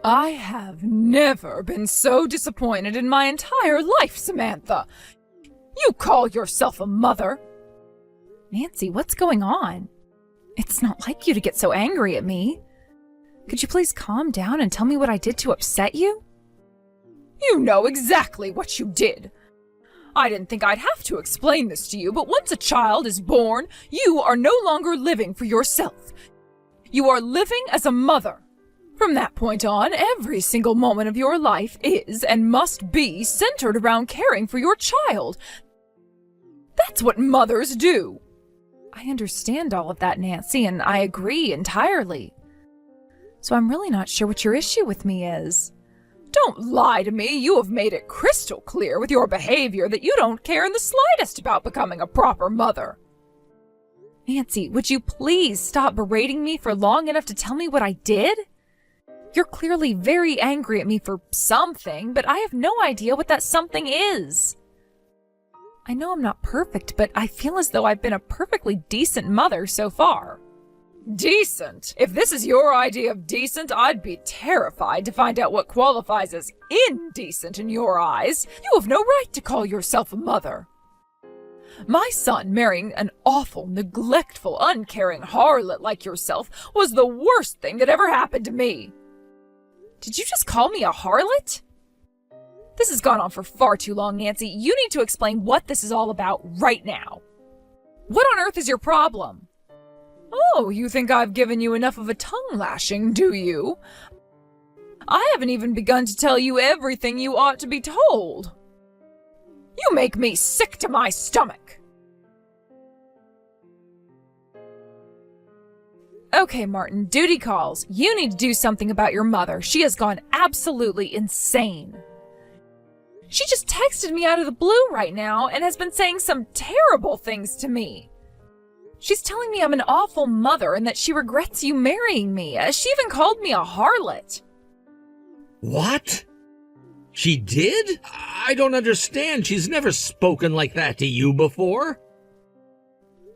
I have never been so disappointed in my entire life, Samantha. You call yourself a mother? Nancy, what's going on? It's not like you to get so angry at me. Could you please calm down and tell me what I did to upset you? You know exactly what you did. I didn't think I'd have to explain this to you, but once a child is born, you are no longer living for yourself. You are living as a mother. From that point on, every single moment of your life is and must be centered around caring for your child. That's what mothers do. I understand all of that, Nancy, and I agree entirely. So I'm really not sure what your issue with me is. Don't lie to me. You have made it crystal clear with your behavior that you don't care in the slightest about becoming a proper mother. Nancy, would you please stop berating me for long enough to tell me what I did? You're clearly very angry at me for something, but I have no idea what that something is. I know I'm not perfect, but I feel as though I've been a perfectly decent mother so far. Decent? If this is your idea of decent, I'd be terrified to find out what qualifies as indecent in your eyes. You have no right to call yourself a mother. My son marrying an awful, neglectful, uncaring harlot like yourself was the worst thing that ever happened to me. Did you just call me a harlot? This has gone on for far too long, Nancy. You need to explain what this is all about right now. What on earth is your problem? Oh, you think I've given you enough of a tongue lashing, do you? I haven't even begun to tell you everything you ought to be told. You make me sick to my stomach. Okay, Martin, duty calls. You need to do something about your mother. She has gone absolutely insane. She just texted me out of the blue right now and has been saying some terrible things to me. She's telling me I'm an awful mother and that she regrets you marrying me. She even called me a harlot. What? She did? I don't understand. She's never spoken like that to you before.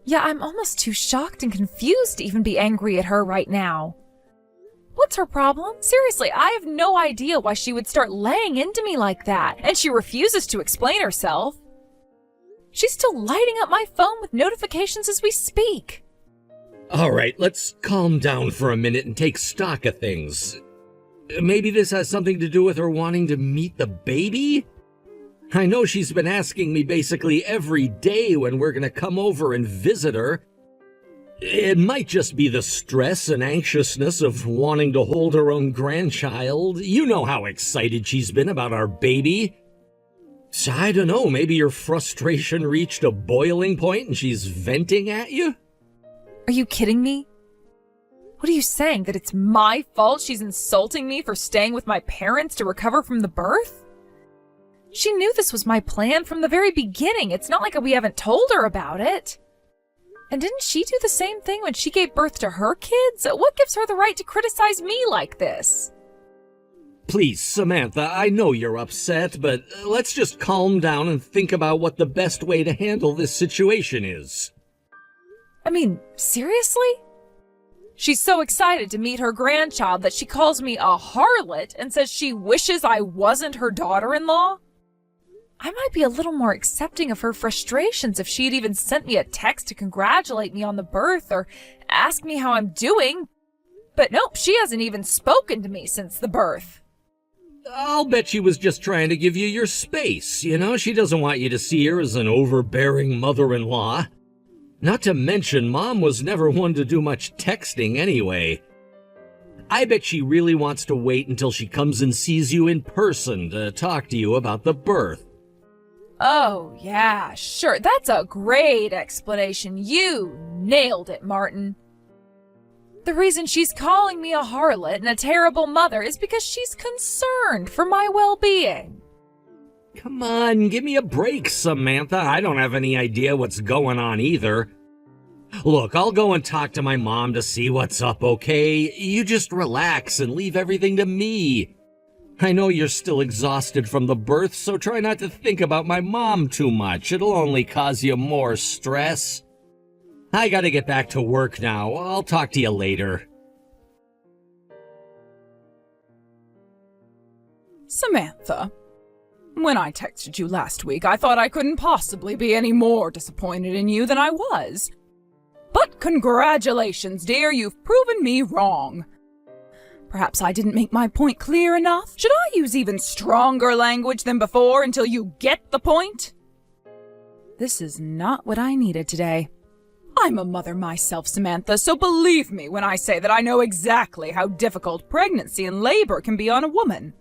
Yeah, I'm almost too shocked and confused to even be angry at her right now. What's her problem? Seriously, I have no idea why she would start laying into me like that, and she refuses to explain herself. She's still lighting up my phone with notifications as we speak. All right, let's calm down for a minute and take stock of things. Maybe this has something to do with her wanting to meet the baby? I know she's been asking me basically every day when we're going to come over and visit her. It might just be the stress and anxiousness of wanting to hold her own grandchild. You know how excited she's been about our baby. So I don't know, maybe your frustration reached a boiling point and she's venting at you? Are you kidding me? What are you saying, that it's my fault she's insulting me for staying with my parents to recover from the birth? She knew this was my plan from the very beginning. It's not like we haven't told her about it. And didn't she do the same thing when she gave birth to her kids? What gives her the right to criticize me like this? Please, Samantha, I know you're upset, but let's just calm down and think about what the best way to handle this situation is. I mean, seriously? She's so excited to meet her grandchild that she calls me a harlot and says she wishes I wasn't her daughter-in-law? I might be a little more accepting of her frustrations if she'd even sent me a text to congratulate me on the birth or ask me how I'm doing. But nope, she hasn't even spoken to me since the birth. I'll bet she was just trying to give you your space, you know? She doesn't want you to see her as an overbearing mother-in-law. Not to mention, Mom was never one to do much texting anyway. I bet she really wants to wait until she comes and sees you in person to talk to you about the birth. Oh, yeah, sure. That's a great explanation. You nailed it, Martin. The reason she's calling me a harlot and a terrible mother is because she's concerned for my well-being. Come on, give me a break, Samantha. I don't have any idea what's going on either. Look, I'll go and talk to my mom to see what's up, okay? You just relax and leave everything to me. I know you're still exhausted from the birth, so try not to think about my mom too much. It'll only cause you more stress. I gotta get back to work now. I'll talk to you later. Samantha, when I texted you last week, I thought I couldn't possibly be any more disappointed in you than I was. But congratulations, dear, you've proven me wrong. Perhaps I didn't make my point clear enough. Should I use even stronger language than before until you get the point? This is not what I needed today. I'm a mother myself, Samantha, so believe me when I say that I know exactly how difficult pregnancy and labor can be on a woman.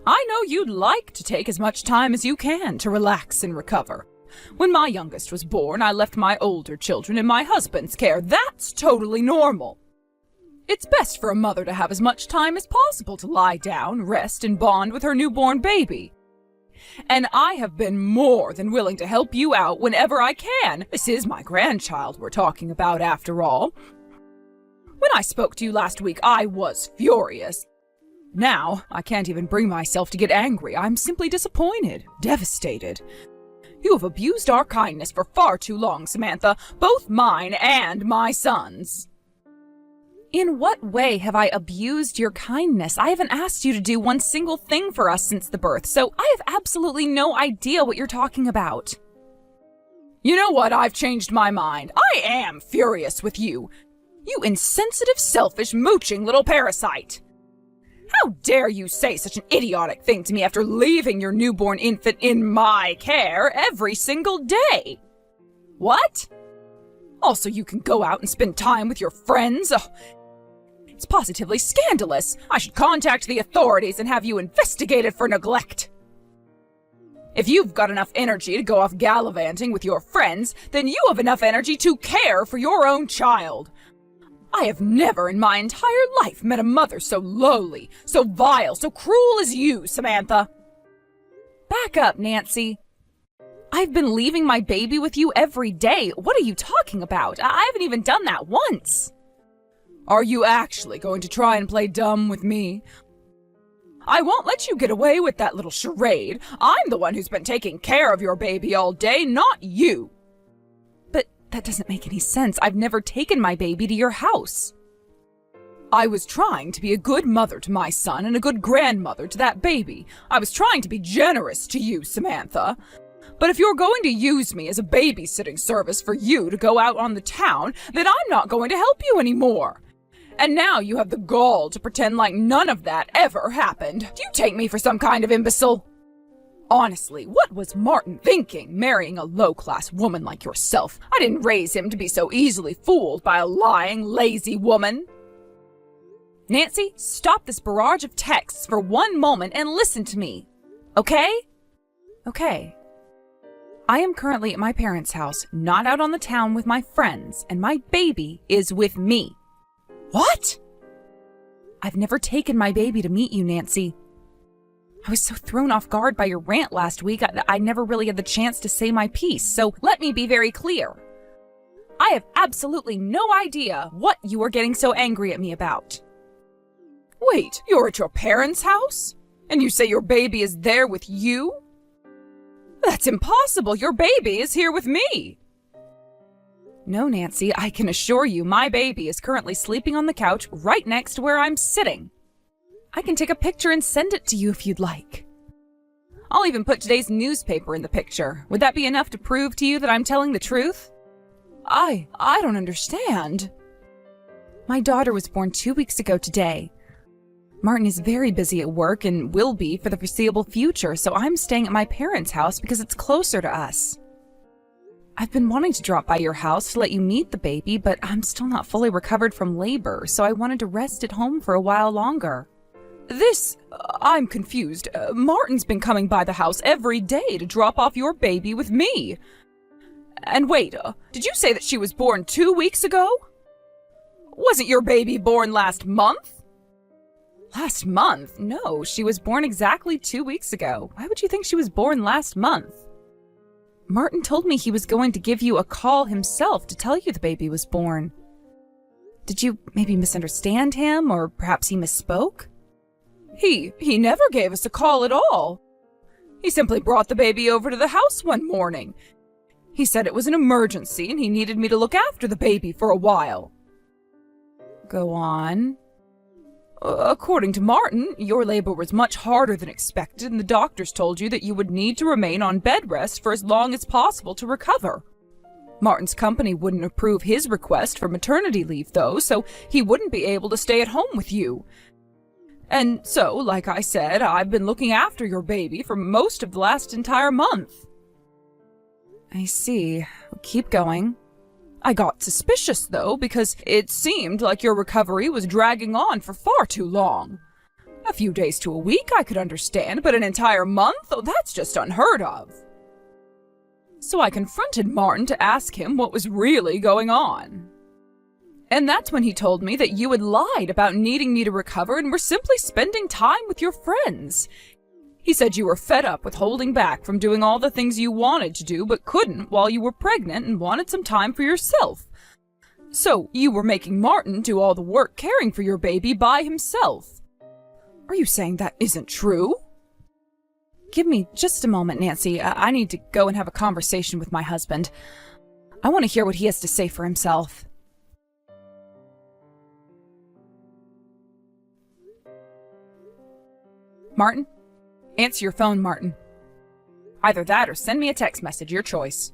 I know you'd like to take as much time as you can to relax and recover. When my youngest was born, I left my older children in my husband's care. That's totally normal. It's best for a mother to have as much time as possible to lie down, rest, and bond with her newborn baby. And I have been more than willing to help you out whenever I can. This is my grandchild we're talking about, after all. When I spoke to you last week, I was furious. Now, I can't even bring myself to get angry. I'm simply disappointed, devastated. You have abused our kindness for far too long, Samantha, both mine and my son's. In what way have I abused your kindness? I haven't asked you to do one single thing for us since the birth, so I have absolutely no idea what you're talking about. You know what? I've changed my mind. I am furious with you. You insensitive, selfish, mooching little parasite. How dare you say such an idiotic thing to me after leaving your newborn infant in my care every single day? What? Also, you can go out and spend time with your friends? Oh, it's positively scandalous. I should contact the authorities and have you investigated for neglect. If you've got enough energy to go off gallivanting with your friends, then you have enough energy to care for your own child. I have never in my entire life met a mother so lowly, so vile, so cruel as you, Samantha. Back up, Nancy. I've been leaving my baby with you every day. What are you talking about? I haven't even done that once. Are you actually going to try and play dumb with me? I won't let you get away with that little charade. I'm the one who's been taking care of your baby all day, not you. But that doesn't make any sense. I've never taken my baby to your house. I was trying to be a good mother to my son and a good grandmother to that baby. I was trying to be generous to you, Samantha. But if you're going to use me as a babysitting service for you to go out on the town, then I'm not going to help you anymore. And now you have the gall to pretend like none of that ever happened. Do you take me for some kind of imbecile? Honestly, what was Martin thinking, marrying a low-class woman like yourself? I didn't raise him to be so easily fooled by a lying, lazy woman. Nancy, stop this barrage of texts for one moment and listen to me. Okay? Okay. I am currently at my parents' house, not out on the town with my friends, and my baby is with me. What? I've never taken my baby to meet you, Nancy. I was so thrown off guard by your rant last week, I never really had the chance to say my piece, so let me be very clear. I have absolutely no idea what you are getting so angry at me about. Wait, you're at your parents' house? And you say your baby is there with you? That's impossible. Your baby is here with me. No, Nancy, I can assure you my baby is currently sleeping on the couch right next to where I'm sitting. I can take a picture and send it to you if you'd like. I'll even put today's newspaper in the picture. Would that be enough to prove to you that I'm telling the truth? I don't understand. My daughter was born 2 weeks ago today. Martin is very busy at work and will be for the foreseeable future, so I'm staying at my parents' house because it's closer to us. I've been wanting to drop by your house to let you meet the baby, but I'm still not fully recovered from labor, so I wanted to rest at home for a while longer. I'm confused. Martin's been coming by the house every day to drop off your baby with me. And wait, did you say that she was born 2 weeks ago? Wasn't your baby born last month? Last month? No, she was born exactly 2 weeks ago. Why would you think she was born last month? Martin told me he was going to give you a call himself to tell you the baby was born. Did you maybe misunderstand him, or perhaps he misspoke? He never gave us a call at all. He simply brought the baby over to the house one morning. He said it was an emergency and he needed me to look after the baby for a while. Go on. According to Martin, your labor was much harder than expected, and the doctors told you that you would need to remain on bed rest for as long as possible to recover. Martin's company wouldn't approve his request for maternity leave, though, so he wouldn't be able to stay at home with you. And so, like I said, I've been looking after your baby for most of the last entire month. I see. Keep going. I got suspicious, though, because it seemed like your recovery was dragging on for far too long. A few days to a week I could understand, but an entire month? Oh, that's just unheard of. So I confronted Martin to ask him what was really going on. And that's when he told me that you had lied about needing me to recover and were simply spending time with your friends. He said you were fed up with holding back from doing all the things you wanted to do but couldn't while you were pregnant and wanted some time for yourself. So you were making Martin do all the work caring for your baby by himself. Are you saying that isn't true? Give me just a moment, Nancy. I need to go and have a conversation with my husband. I want to hear what he has to say for himself. Martin? Answer your phone, Martin. Either that or send me a text message, your choice.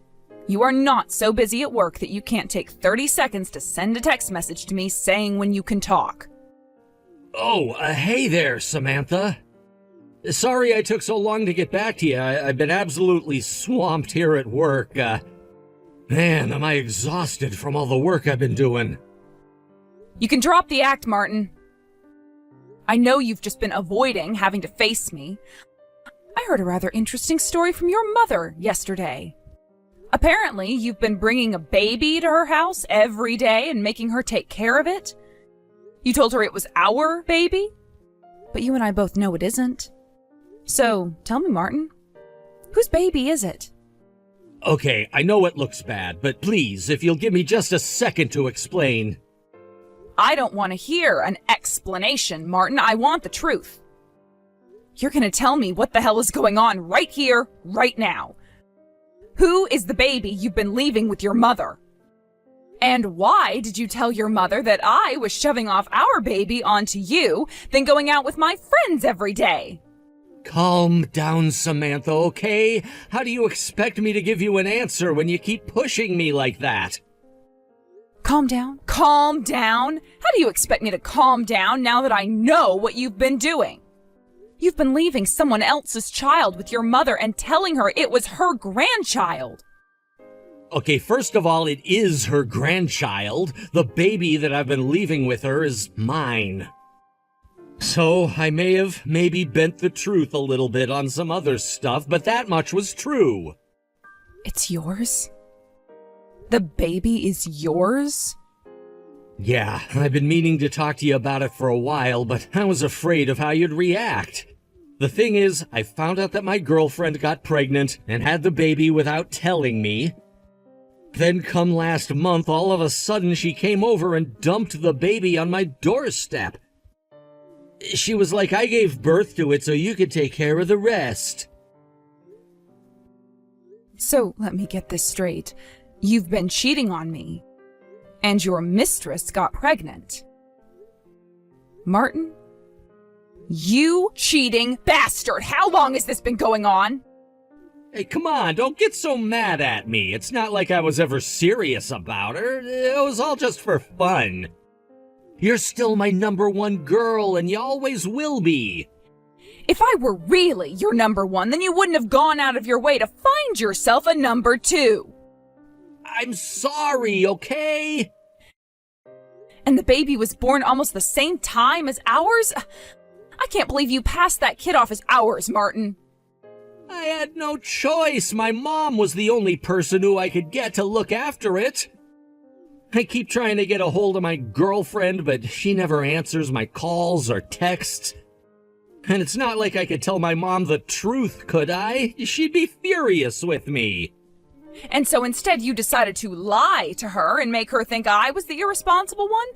You are not so busy at work that you can't take 30 seconds to send a text message to me saying when you can talk. Oh, hey there, Samantha. Sorry I took so long to get back to you. I've been absolutely swamped here at work. Man, am I exhausted from all the work I've been doing. You can drop the act, Martin. I know you've just been avoiding having to face me. I heard a rather interesting story from your mother yesterday. Apparently, you've been bringing a baby to her house every day and making her take care of it. You told her it was our baby? But you and I both know it isn't. So, tell me, Martin, whose baby is it? Okay, I know it looks bad, but please, if you'll give me just a second to explain. I don't want to hear an explanation, Martin. I want the truth. You're going to tell me what the hell is going on right here, right now. Who is the baby you've been leaving with your mother? And why did you tell your mother that I was shoving off our baby onto you, then going out with my friends every day? Calm down, Samantha, okay? How do you expect me to give you an answer when you keep pushing me like that? Calm down. Calm down? How do you expect me to calm down now that I know what you've been doing? You've been leaving someone else's child with your mother and telling her it was her grandchild. Okay, first of all, it is her grandchild. The baby that I've been leaving with her is mine. So, I may have maybe bent the truth a little bit on some other stuff, but that much was true. It's yours? The baby is yours? Yeah, I've been meaning to talk to you about it for a while, but I was afraid of how you'd react. The thing is, I found out that my girlfriend got pregnant and had the baby without telling me. Then come last month, all of a sudden she came over and dumped the baby on my doorstep. She was like, I gave birth to it so you could take care of the rest. So, let me get this straight. You've been cheating on me, and your mistress got pregnant. Martin? You cheating bastard! How long has this been going on? Hey, come on, don't get so mad at me. It's not like I was ever serious about her. It was all just for fun. You're still my #1 girl, and you always will be. If I were really your #1, then you wouldn't have gone out of your way to find yourself a #2. I'm sorry, okay? And the baby was born almost the same time as ours? I can't believe you passed that kid off as ours, Martin. I had no choice. My mom was the only person who I could get to look after it. I keep trying to get a hold of my girlfriend, but she never answers my calls or texts. And it's not like I could tell my mom the truth, could I? She'd be furious with me. And so instead you decided to lie to her and make her think I was the irresponsible one?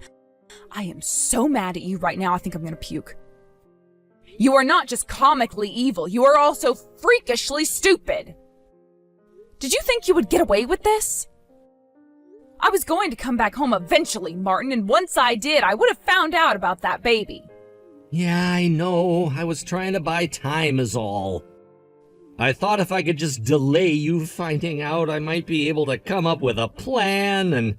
I am so mad at you right now, I think I'm gonna puke. You are not just comically evil, you are also freakishly stupid. Did you think you would get away with this? I was going to come back home eventually, Martin, and once I did, I would have found out about that baby. Yeah, I know. I was trying to buy time is all. I thought if I could just delay you finding out, I might be able to come up with a plan, and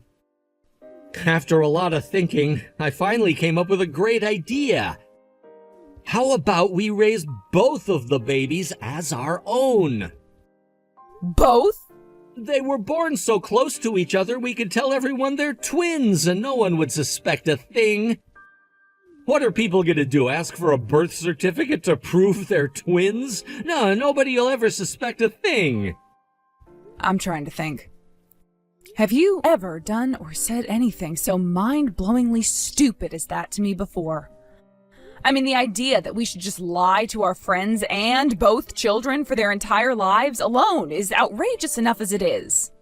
after a lot of thinking, I finally came up with a great idea. How about we raise both of the babies as our own? Both? They were born so close to each other we could tell everyone they're twins and no one would suspect a thing. What are people gonna do, ask for a birth certificate to prove they're twins? No, nobody will ever suspect a thing. I'm trying to think. Have you ever done or said anything so mind-blowingly stupid as that to me before? I mean, the idea that we should just lie to our friends and both children for their entire lives alone is outrageous enough as it is.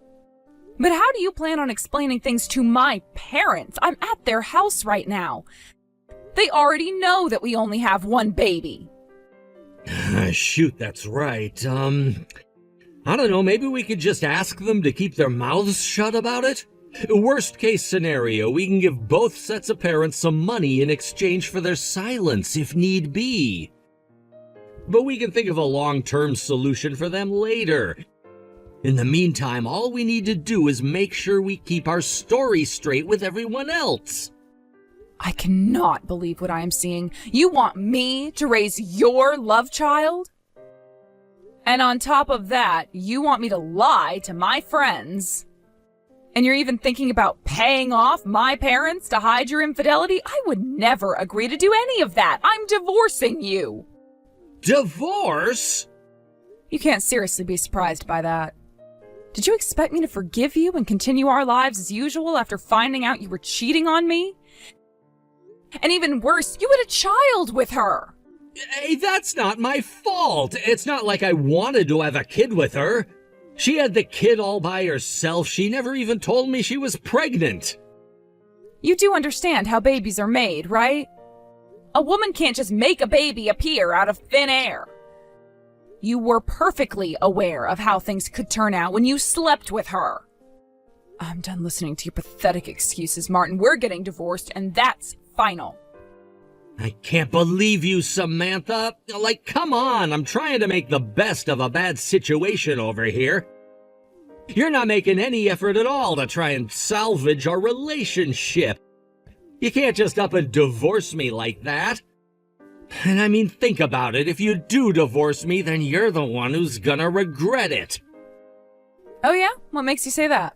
But how do you plan on explaining things to my parents? I'm at their house right now. They already know that we only have one baby. Shoot, that's right. I don't know, maybe we could just ask them to keep their mouths shut about it? Worst case scenario, we can give both sets of parents some money in exchange for their silence if need be. But we can think of a long-term solution for them later. In the meantime, all we need to do is make sure we keep our story straight with everyone else. I cannot believe what I am seeing. You want me to raise your love child? And on top of that, you want me to lie to my friends? And you're even thinking about paying off my parents to hide your infidelity? I would never agree to do any of that. I'm divorcing you. Divorce? You can't seriously be surprised by that. Did you expect me to forgive you and continue our lives as usual after finding out you were cheating on me? And even worse, you had a child with her. Hey, that's not my fault. It's not like I wanted to have a kid with her. She had the kid all by herself. She never even told me she was pregnant. You do understand how babies are made, right? A woman can't just make a baby appear out of thin air. You were perfectly aware of how things could turn out when you slept with her. I'm done listening to your pathetic excuses, Martin. We're getting divorced, and that's final. I can't believe you, Samantha. Like, come on, I'm trying to make the best of a bad situation over here. You're not making any effort at all to try and salvage our relationship. You can't just up and divorce me like that. And I mean, think about it. If you do divorce me, then you're the one who's gonna regret it. Oh yeah? What makes you say that?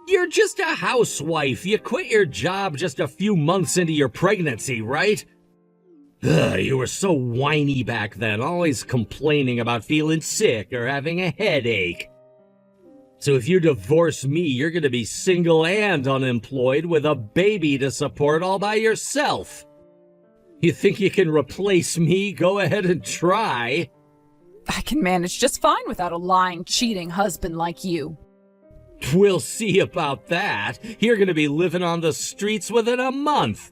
You're just a housewife. You quit your job just a few months into your pregnancy, right? Ugh, you were so whiny back then, always complaining about feeling sick or having a headache. So if you divorce me, you're gonna be single and unemployed with a baby to support all by yourself. You think you can replace me? Go ahead and try. I can manage just fine without a lying, cheating husband like you. We'll see about that. You're gonna be living on the streets within a month.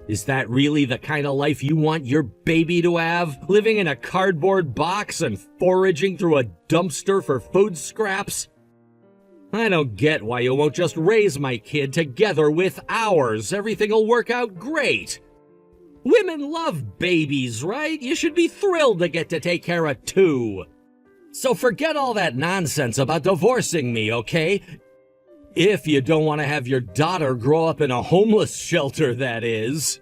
Is that really the kind of life you want your baby to have? Living in a cardboard box and foraging through a dumpster for food scraps? I don't get why you won't just raise my kid together with ours. Everything'll work out great. Women love babies, right? You should be thrilled to get to take care of two. So forget all that nonsense about divorcing me, okay? If you don't want to have your daughter grow up in a homeless shelter, that is.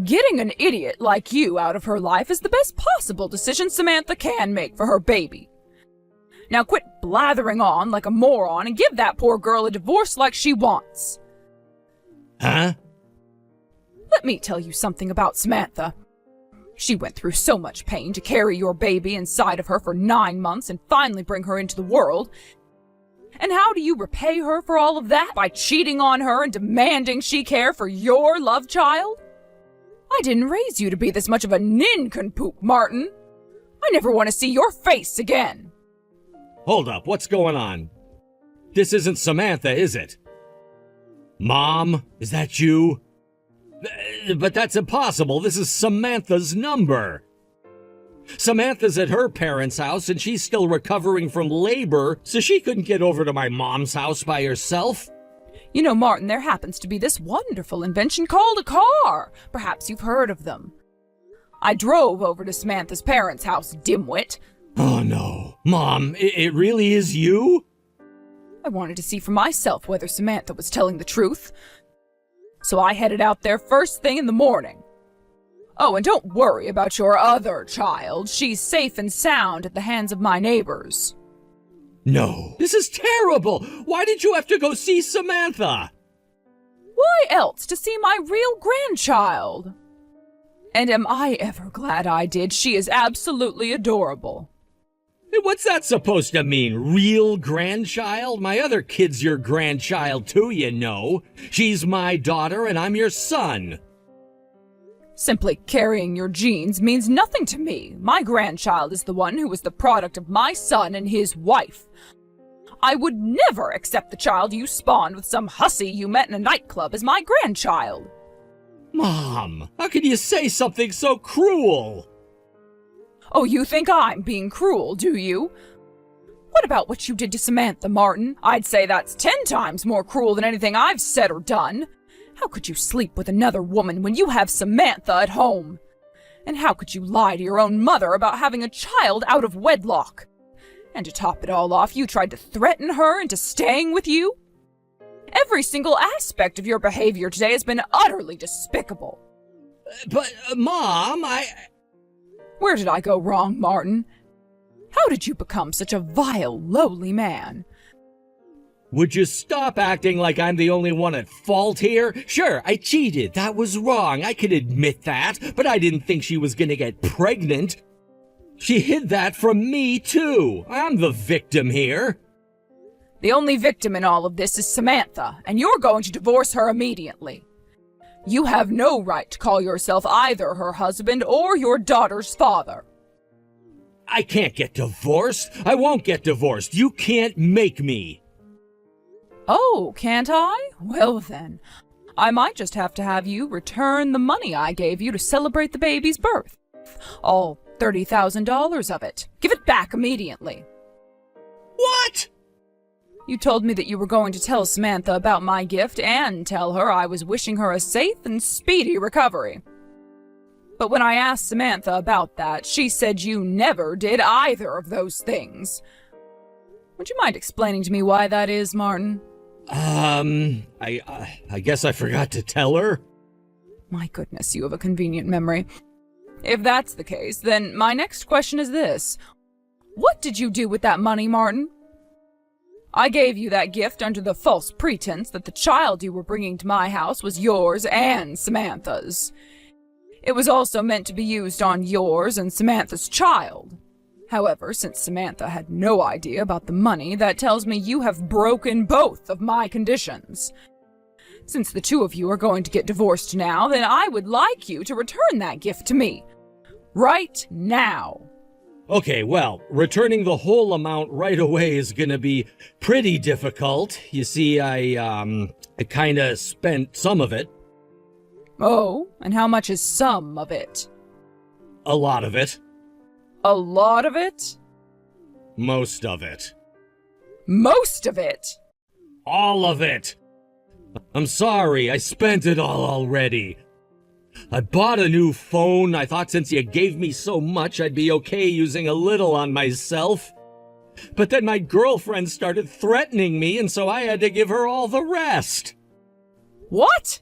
Getting an idiot like you out of her life is the best possible decision Samantha can make for her baby. Now quit blathering on like a moron and give that poor girl a divorce like she wants. Huh? Let me tell you something about Samantha. She went through so much pain to carry your baby inside of her for 9 months and finally bring her into the world. And how do you repay her for all of that? By cheating on her and demanding she care for your love child? I didn't raise you to be this much of a nincompoop, Martin. I never want to see your face again. Hold up, what's going on? This isn't Samantha, is it? Mom, is that you? But that's impossible. This is Samantha's number. Samantha's at her parents' house and she's still recovering from labor, so she couldn't get over to my mom's house by herself. You know, Martin, there happens to be this wonderful invention called a car. Perhaps you've heard of them. I drove over to Samantha's parents' house, dimwit. Oh no. Mom, it really is you? I wanted to see for myself whether Samantha was telling the truth. So I headed out there first thing in the morning. Oh, and don't worry about your other child. She's safe and sound at the hands of my neighbors. No. This is terrible. Why did you have to go see Samantha? Why else to see my real grandchild? And am I ever glad I did? She is absolutely adorable. What's that supposed to mean? Real grandchild? My other kid's your grandchild too, you know. She's my daughter and I'm your son. Simply carrying your genes means nothing to me. My grandchild is the one who was the product of my son and his wife. I would never accept the child you spawned with some hussy you met in a nightclub as my grandchild. Mom, how can you say something so cruel? Oh, you think I'm being cruel, do you? What about what you did to Samantha, Martin? I'd say that's 10 times more cruel than anything I've said or done. How could you sleep with another woman when you have Samantha at home? And how could you lie to your own mother about having a child out of wedlock? And to top it all off, you tried to threaten her into staying with you? Every single aspect of your behavior today has been utterly despicable. But, Mom, Where did I go wrong, Martin? How did you become such a vile, lowly man? Would you stop acting like I'm the only one at fault here? Sure, I cheated. That was wrong. I can admit that. But I didn't think she was gonna get pregnant. She hid that from me, too. I'm the victim here. The only victim in all of this is Samantha, and you're going to divorce her immediately. You have no right to call yourself either her husband or your daughter's father. I can't get divorced. I won't get divorced. You can't make me. Oh, can't I? Well then, I might just have to have you return the money I gave you to celebrate the baby's birth. All $30,000 of it. Give it back immediately. What? You told me that you were going to tell Samantha about my gift and tell her I was wishing her a safe and speedy recovery. But when I asked Samantha about that, she said you never did either of those things. Would you mind explaining to me why that is, Martin? I guess I forgot to tell her. My goodness, you have a convenient memory. If that's the case, then my next question is this. What did you do with that money, Martin? I gave you that gift under the false pretense that the child you were bringing to my house was yours and Samantha's. It was also meant to be used on yours and Samantha's child. However, since Samantha had no idea about the money, that tells me you have broken both of my conditions. Since the two of you are going to get divorced now, then I would like you to return that gift to me. Right now. Okay, well, returning the whole amount right away is gonna be pretty difficult. You see, I kinda spent some of it. Oh, and how much is some of it? A lot of it. A lot of it? Most of it. Most of it? All of it. I'm sorry, I spent it all already. I bought a new phone. I thought since you gave me so much, I'd be okay using a little on myself. But then my girlfriend started threatening me, and so I had to give her all the rest. What?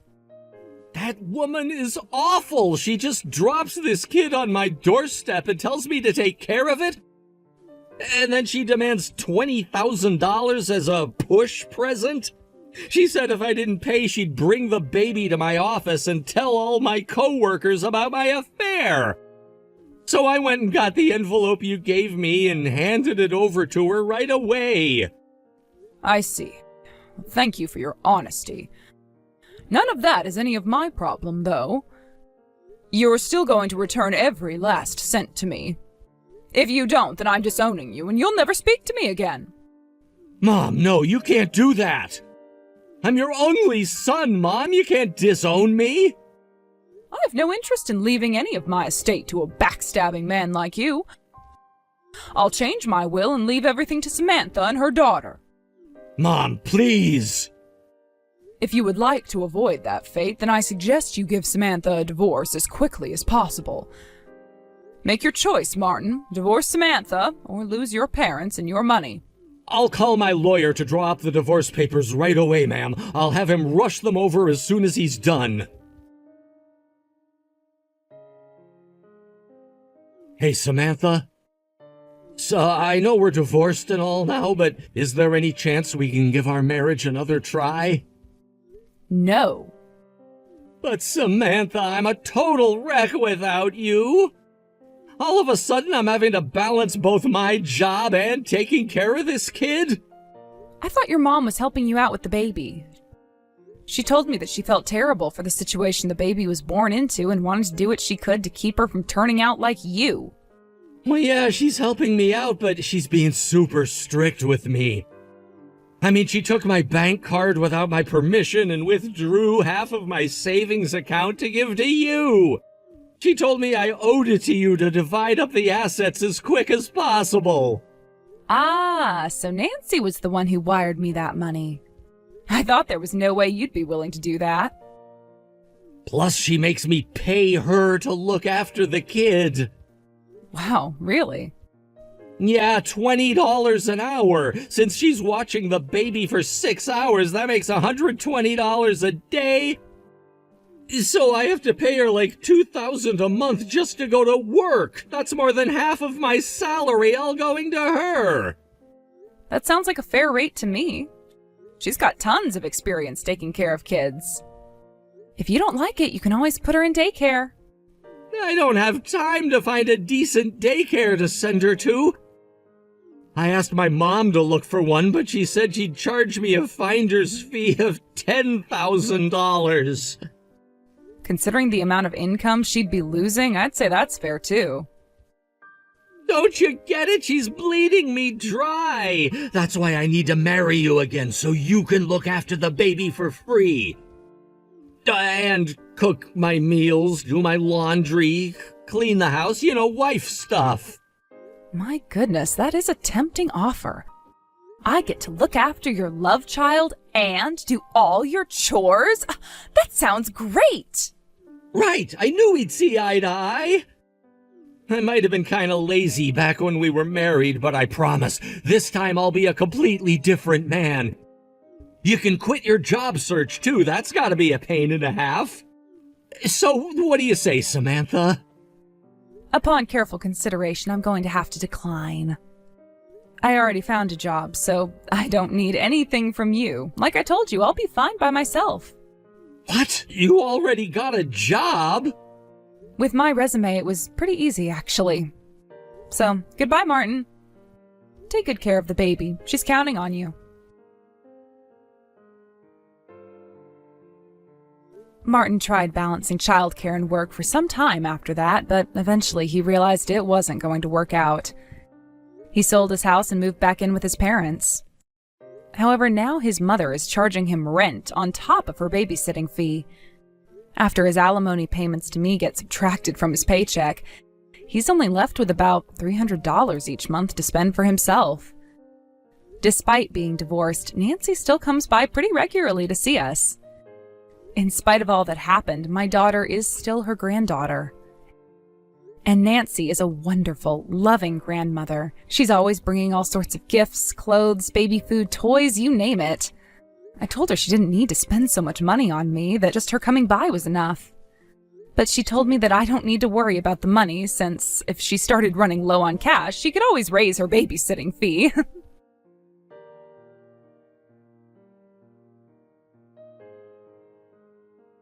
That woman is awful. She just drops this kid on my doorstep and tells me to take care of it. And then she demands $20,000 as a push present. She said if I didn't pay, she'd bring the baby to my office and tell all my coworkers about my affair. So I went and got the envelope you gave me and handed it over to her right away. I see. Thank you for your honesty. None of that is any of my problem, though. You're still going to return every last cent to me. If you don't, then I'm disowning you, and you'll never speak to me again. Mom, no, you can't do that. I'm your only son, Mom. You can't disown me. I have no interest in leaving any of my estate to a backstabbing man like you. I'll change my will and leave everything to Samantha and her daughter. Mom, please. If you would like to avoid that fate, then I suggest you give Samantha a divorce as quickly as possible. Make your choice, Martin. Divorce Samantha, or lose your parents and your money. I'll call my lawyer to draw up the divorce papers right away, ma'am. I'll have him rush them over as soon as he's done. Hey, Samantha. So, I know we're divorced and all now, but is there any chance we can give our marriage another try? No. But Samantha, I'm a total wreck without you. All of a sudden, I'm having to balance both my job and taking care of this kid? I thought your mom was helping you out with the baby. She told me that she felt terrible for the situation the baby was born into and wanted to do what she could to keep her from turning out like you. Well, yeah, she's helping me out, but she's being super strict with me. I mean, she took my bank card without my permission and withdrew half of my savings account to give to you. She told me I owed it to you to divide up the assets as quick as possible. Ah, so Nancy was the one who wired me that money. I thought there was no way you'd be willing to do that. Plus, she makes me pay her to look after the kid. Wow, really? Yeah, $20 an hour. Since she's watching the baby for 6 hours, that makes $120 a day. So I have to pay her like $2,000 a month just to go to work. That's more than half of my salary all going to her. That sounds like a fair rate to me. She's got tons of experience taking care of kids. If you don't like it, you can always put her in daycare. I don't have time to find a decent daycare to send her to. I asked my mom to look for one, but she said she'd charge me a finder's fee of $10,000. Considering the amount of income she'd be losing, I'd say that's fair too. Don't you get it? She's bleeding me dry. That's why I need to marry you again, so you can look after the baby for free. And cook my meals, do my laundry, clean the house, wife stuff. My goodness, that is a tempting offer. I get to look after your love child and do all your chores? That sounds great! Right, I knew we'd see eye to eye. I might have been kind of lazy back when we were married, but I promise, this time I'll be a completely different man. You can quit your job search too, that's gotta be a pain and a half. So, what do you say, Samantha? Upon careful consideration, I'm going to have to decline. I already found a job, so I don't need anything from you. Like I told you, I'll be fine by myself. What? You already got a job? With my resume, it was pretty easy, actually. So, goodbye, Martin. Take good care of the baby. She's counting on you. Martin tried balancing childcare and work for some time after that, but eventually he realized it wasn't going to work out. He sold his house and moved back in with his parents. However, now his mother is charging him rent on top of her babysitting fee. After his alimony payments to me get subtracted from his paycheck, he's only left with about $300 each month to spend for himself. Despite being divorced, Nancy still comes by pretty regularly to see us. In spite of all that happened, my daughter is still her granddaughter. And Nancy is a wonderful, loving grandmother. She's always bringing all sorts of gifts, clothes, baby food, toys, you name it. I told her she didn't need to spend so much money on me, that just her coming by was enough. But she told me that I don't need to worry about the money, since if she started running low on cash, she could always raise her babysitting fee.